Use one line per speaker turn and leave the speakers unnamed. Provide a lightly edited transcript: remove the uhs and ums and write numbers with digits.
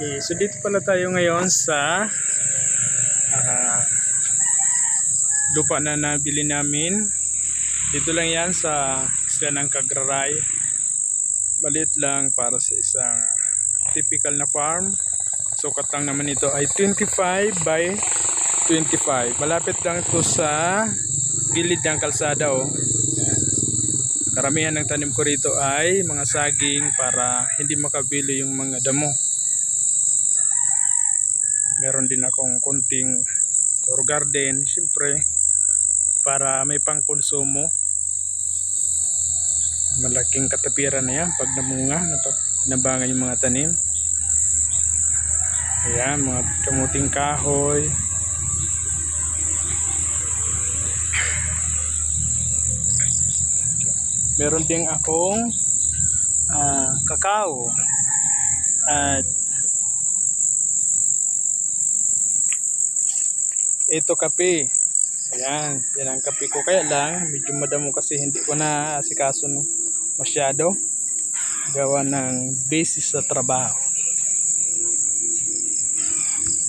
Okay, so dito pala tayo ngayon sa lupa na nabili namin. Dito lang yan sa isla ng Cagraray. Maliit lang para sa isang typical na farm. Sukat lang naman ito ay 25 by 25. Malapit lang ito sa gilid ng kalsada. Yan. Karamihan ng tanim ko rito ay mga saging para hindi makabilo yung mga damo. Meron din akong konting core garden, siyempre para may pang konsumo. Malaking katapiran na yan pag namunga, nabangan yung mga tanim. Ayan, mga kamuting kahoy. Meron din akong kakao at ito kape. Ayan, yan ang kape ko. Kaya lang, medyo madamo kasi hindi ko na asikaso masyado. Gawa ng basis sa trabaho.